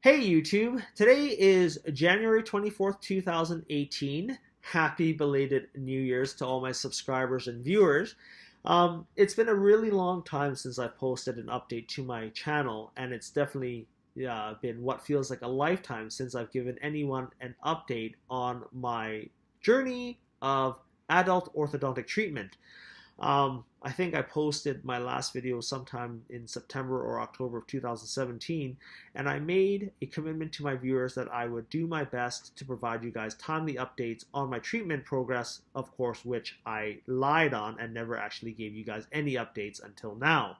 Hey YouTube, today is January 24th, 2018. Happy belated New Year's to all my subscribers and viewers. It's been a really long time since I posted an update to my channel, and it's definitely been what feels like a lifetime since I've given anyone an update on my journey of adult orthodontic treatment. I think I posted my last video sometime in September or October of 2017, and I made a commitment to my viewers that I would do my best to provide you guys timely updates on my treatment progress, of course, which I lied on and never actually gave you guys any updates until now.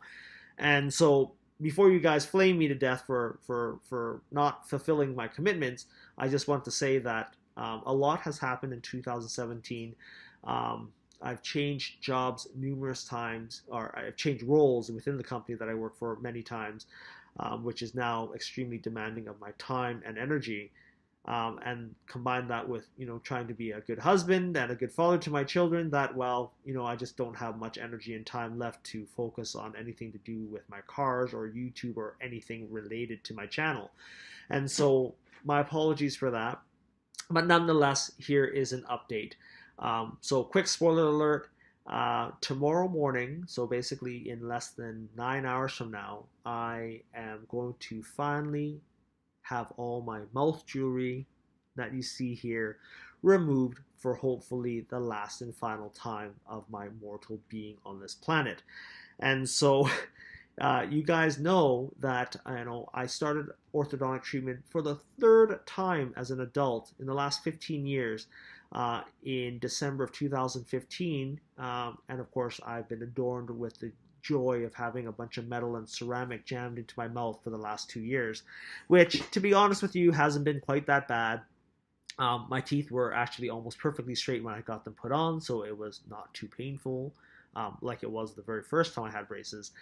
And so before you guys flame me to death for not fulfilling my commitments, I just want to say that a lot has happened in 2017. I've changed jobs numerous times, or I've changed roles within the company that I work for many times, which is now extremely demanding of my time and energy. And combine that with, trying to be a good husband and a good father to my children, that, well, I just don't have much energy and time left to focus on anything to do with my cars or YouTube or anything related to my channel. And so my apologies for that. But nonetheless, here is an update. So quick spoiler alert, tomorrow morning, so basically in less than 9 hours from now, I am going to finally have all my mouth jewelry that you see here removed for hopefully the last and final time of my mortal being on this planet. And so you guys know that I started orthodontic treatment for the third time as an adult in the last 15 years. In December of 2015, and of course I've been adorned with the joy of having a bunch of metal and ceramic jammed into my mouth for the last 2 years, which, to be honest with you, hasn't been quite that bad. My teeth were actually almost perfectly straight when I got them put on, so it was not too painful, like it was the very first time I had braces.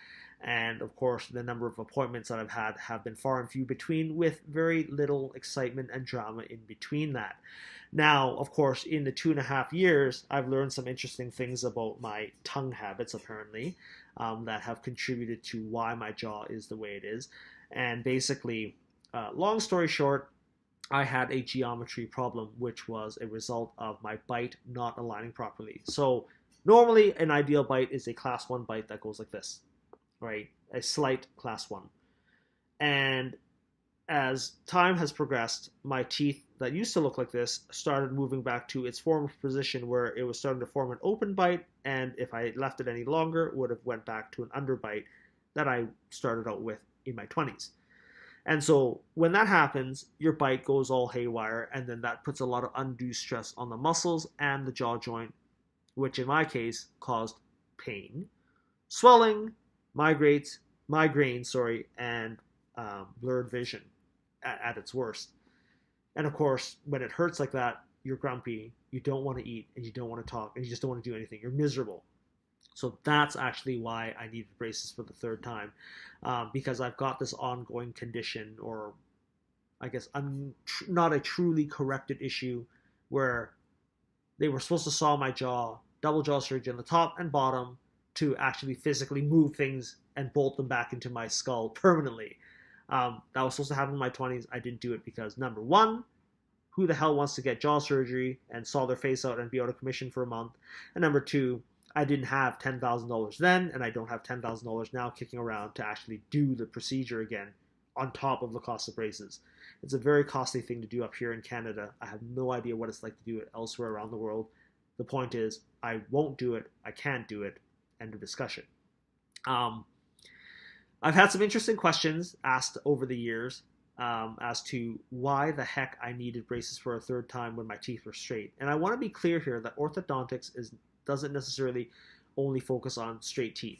And of course, the number of appointments that I've had have been far and few between, with very little excitement and drama in between that. Now, of course, in the 2.5 years, I've learned some interesting things about my tongue habits, apparently, that have contributed to why my jaw is the way it is. And basically, long story short, I had a geometry problem, which was a result of my bite not aligning properly. So normally, an ideal bite is a class 1 bite that goes like this, right? A slight class 1. And as time has progressed, my teeth that used to look like this started moving back to its former position, where it was starting to form an open bite, and if I left it any longer, it would have went back to an underbite that I started out with in my 20s. And so when that happens, your bite goes all haywire, and then that puts a lot of undue stress on the muscles and the jaw joint, which in my case caused pain, swelling, migraines, and blurred vision at its worst. And of course, when it hurts like that, you're grumpy, you don't want to eat, and you don't want to talk, and you just don't want to do anything. You're miserable. So that's actually why I needed braces for the third time, because I've got this ongoing condition, or I guess I'm not a truly corrected issue, where they were supposed to saw my jaw, double jaw surgery on the top and bottom, to actually physically move things and bolt them back into my skull permanently. That was supposed to happen in my 20s. I didn't do it because, number one, who the hell wants to get jaw surgery and saw their face out and be out of commission for a month? And number two, I didn't have $10,000 then, and I don't have $10,000 now kicking around to actually do the procedure again on top of the cost of braces. It's a very costly thing to do up here in Canada. I have no idea what it's like to do it elsewhere around the world. The point is, I won't do it, I can't do it, end of discussion. I've had some interesting questions asked over the years as to why the heck I needed braces for a third time when my teeth were straight. And I want to be clear here that orthodontics doesn't necessarily only focus on straight teeth.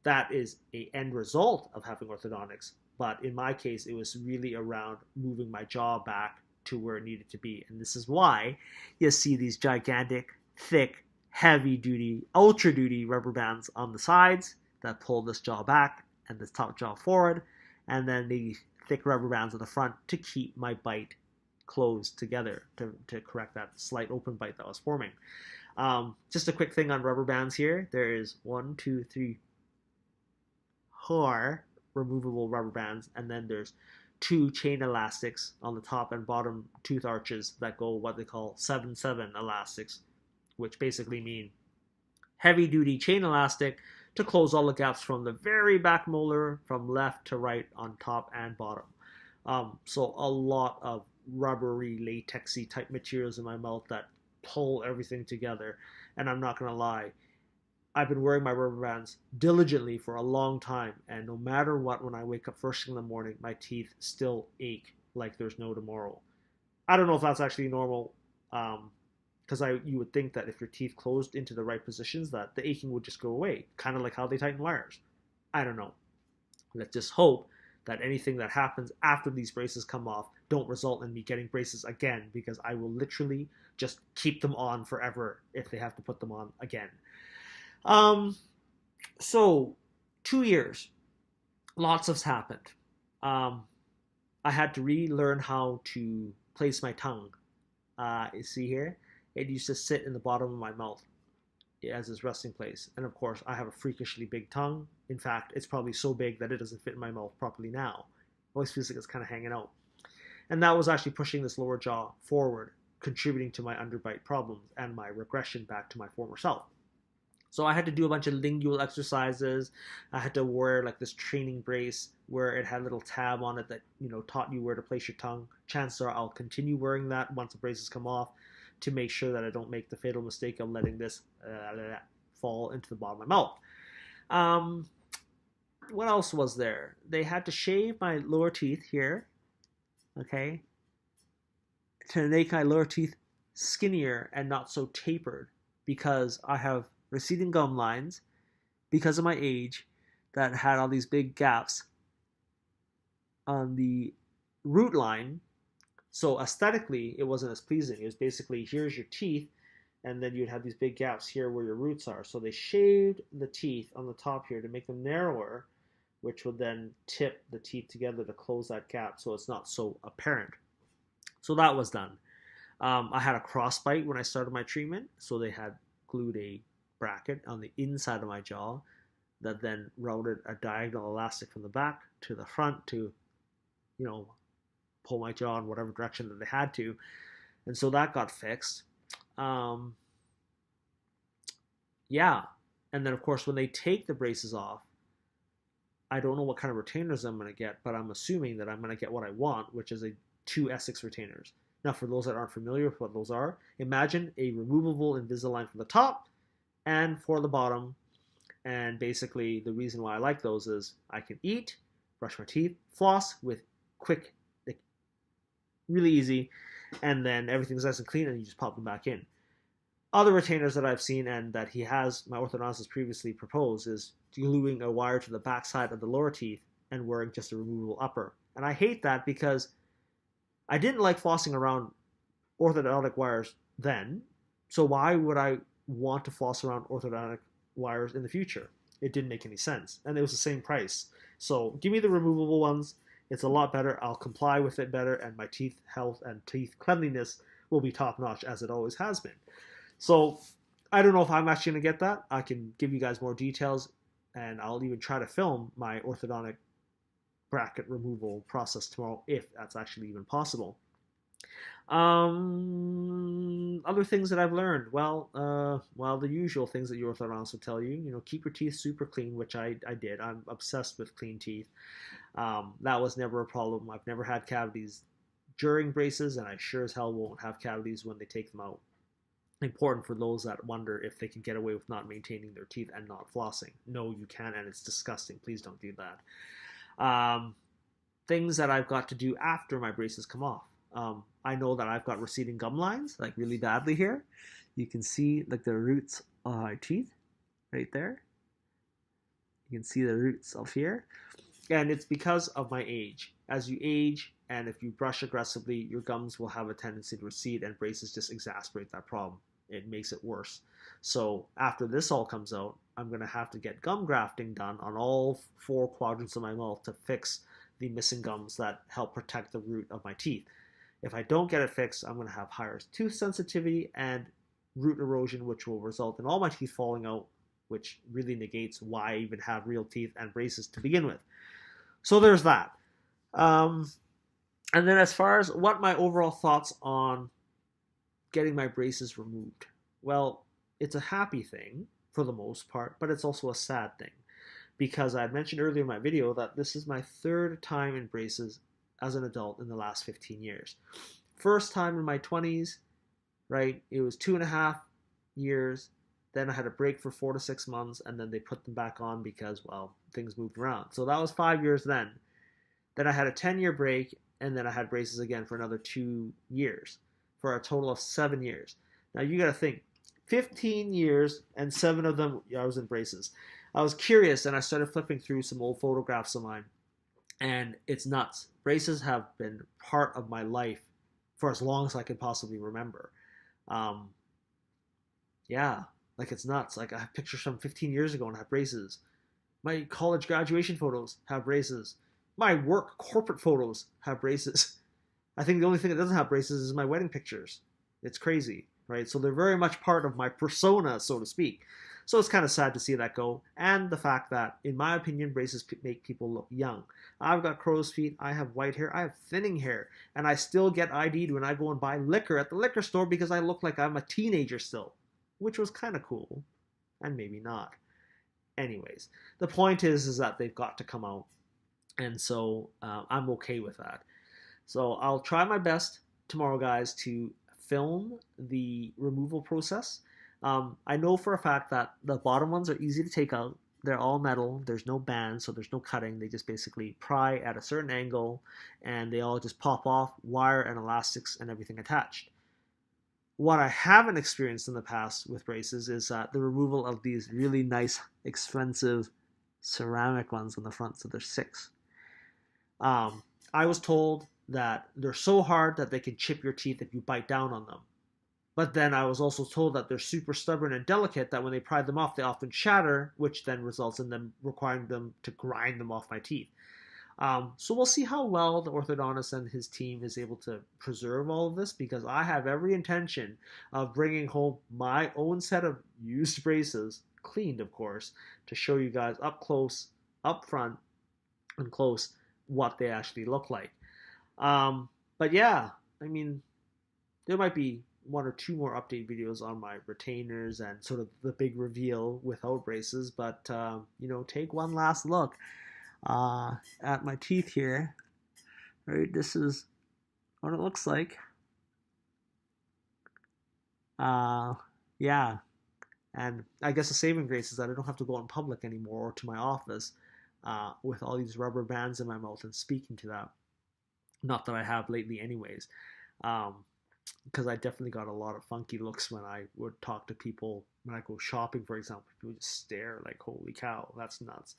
That is an end result of having orthodontics. But in my case, it was really around moving my jaw back to where it needed to be. And this is why you see these gigantic, thick, heavy-duty, ultra-duty rubber bands on the sides that pull this jaw back and this top jaw forward, and then the thick rubber bands on the front to keep my bite closed together, to correct that slight open bite that was forming. Just a quick thing on rubber bands here. There is 1, 2, 3, 4 removable rubber bands, and then there's two chain elastics on the top and bottom tooth arches that go what they call 7-7 elastics, which basically mean heavy duty chain elastic to close all the gaps from the very back molar from left to right on top and bottom. So a lot of rubbery, latexy type materials in my mouth that pull everything together. And I'm not going to lie, I've been wearing my rubber bands diligently for a long time, and no matter what, when I wake up first thing in the morning, my teeth still ache like there's no tomorrow. I don't know if that's actually normal, because you would think that if your teeth closed into the right positions, that the aching would just go away, kind of like how they tighten wires. I don't know. Let's just hope that anything that happens after these braces come off don't result in me getting braces again, because I will literally just keep them on forever if they have to put them on again. So 2 years, lots has happened. I had to relearn how to place my tongue. You see here, it used to sit in the bottom of my mouth as its resting place. And of course, I have a freakishly big tongue. In fact, it's probably so big that it doesn't fit in my mouth properly now. It always feels like it's kind of hanging out. And that was actually pushing this lower jaw forward, contributing to my underbite problems and my regression back to my former self. So I had to do a bunch of lingual exercises. I had to wear like this training brace where it had a little tab on it that, taught you where to place your tongue. Chances are I'll continue wearing that once the braces come off to make sure that I don't make the fatal mistake of letting this fall into the bottom of my mouth. What else was there? They had to shave my lower teeth here, okay, to make my lower teeth skinnier and not so tapered, because I have receding gum lines because of my age that had all these big gaps on the root line. So aesthetically, it wasn't as pleasing. It was basically, here's your teeth, and then you'd have these big gaps here where your roots are. So they shaved the teeth on the top here to make them narrower, which would then tip the teeth together to close that gap so it's not so apparent. So that was done. I had a crossbite when I started my treatment, so they had glued a bracket on the inside of my jaw that then routed a diagonal elastic from the back to the front to, pull my jaw in whatever direction that they had to. And so that got fixed. Yeah. And then, of course, when they take the braces off, I don't know what kind of retainers I'm going to get, but I'm assuming that I'm going to get what I want, which is two Essex retainers. Now, for those that aren't familiar with what those are, imagine a removable Invisalign from the top and for the bottom. And basically, the reason why I like those is I can eat, brush my teeth, floss with quick, really easy, and then everything's nice and clean, and you just pop them back in. Other retainers that I've seen and that my orthodontist has previously proposed is gluing a wire to the backside of the lower teeth and wearing just a removable upper. And I hate that because I didn't like flossing around orthodontic wires then, so why would I want to floss around orthodontic wires in the future? It didn't make any sense, and it was the same price. So give me the removable ones. It's a lot better. I'll comply with it better, and my teeth health and teeth cleanliness will be top notch, as it always has been. So I don't know if I'm actually going to get that. I can give you guys more details, and I'll even try to film my orthodontic bracket removal process tomorrow, if that's actually even possible. Other things that I've learned, well, the usual things that your orthodontist will tell you, keep your teeth super clean, which I did. I'm obsessed with clean teeth. That was never a problem. I've never had cavities during braces, and I sure as hell won't have cavities when they take them out. Important for those that wonder if they can get away with not maintaining their teeth and not flossing. No, you can't, and it's disgusting. Please don't do that. Things that I've got to do after my braces come off. I know that I've got receding gum lines, like really badly here. You can see like the roots of my teeth right there. You can see the roots of here. And it's because of my age. As you age, and if you brush aggressively, your gums will have a tendency to recede, and braces just exacerbate that problem. It makes it worse. So after this all comes out, I'm going to have to get gum grafting done on all 4 quadrants of my mouth to fix the missing gums that help protect the root of my teeth. If I don't get it fixed, I'm going to have higher tooth sensitivity and root erosion, which will result in all my teeth falling out, which really negates why I even have real teeth and braces to begin with. So there's that. And then as far as what my overall thoughts on getting my braces removed, well, it's a happy thing for the most part, but it's also a sad thing because I had mentioned earlier in my video that this is my third time in braces as an adult in the last 15 years. First time in my 20s, right? It was 2.5 years. Then I had a break for 4 to 6 months, and then they put them back on because, well, things moved around. So that was 5 years then. Then I had a 10-year break, and then I had braces again for another 2 years, for a total of 7 years. Now you got to think, 15 years and 7 of them I was in braces. I was curious, and I started flipping through some old photographs of mine, and it's nuts. Braces have been part of my life for as long as I could possibly remember. Um, yeah, like it's nuts. Like I have pictures from 15 years ago and I have braces. My college graduation photos have braces. My work corporate photos have braces. I think the only thing that doesn't have braces is my wedding pictures. It's crazy, right? So they're very much part of my persona, so to speak. So it's kind of sad to see that go. And the fact that, in my opinion, braces make people look young. I've got crow's feet, I have white hair, I have thinning hair, and I still get ID'd when I go and buy liquor at the liquor store because I look like I'm a teenager still, which was kind of cool, and maybe not. Anyways, the point is that they've got to come out, and so I'm okay with that. So I'll try my best tomorrow, guys, to film the removal process. I know for a fact that the bottom ones are easy to take out. They're all metal. There's no band, so there's no cutting. They just basically pry at a certain angle, and they all just pop off, wire and elastics and everything attached. What I haven't experienced in the past with braces is the removal of these really nice, expensive ceramic ones on the front. So there's 6. I was told that they're so hard that they can chip your teeth if you bite down on them. But then I was also told that they're super stubborn and delicate, that when they pry them off, they often shatter, which then results in them requiring them to grind them off my teeth. So we'll see how well the orthodontist and his team is able to preserve all of this, because I have every intention of bringing home my own set of used braces, cleaned of course, to show you guys up close, up front, and close what they actually look like. But yeah, I mean, there might be 1 or 2 more update videos on my retainers and sort of the big reveal without braces, but take one last look at my teeth here. Right, this is what it looks like. Yeah, and I guess the saving grace is that I don't have to go out in public anymore or to my office with all these rubber bands in my mouth and speaking to that. Not that I have lately anyways, because I definitely got a lot of funky looks when I would talk to people when I go shopping, for example. People just stare like, holy cow, that's nuts.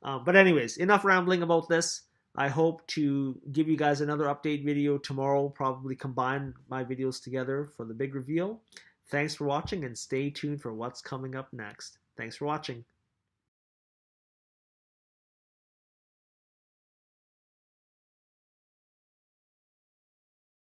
But anyways, enough rambling about this. I hope to give you guys another update video tomorrow, probably combine my videos together for the big reveal. Thanks for watching, and stay tuned for what's coming up next. Thanks for watching.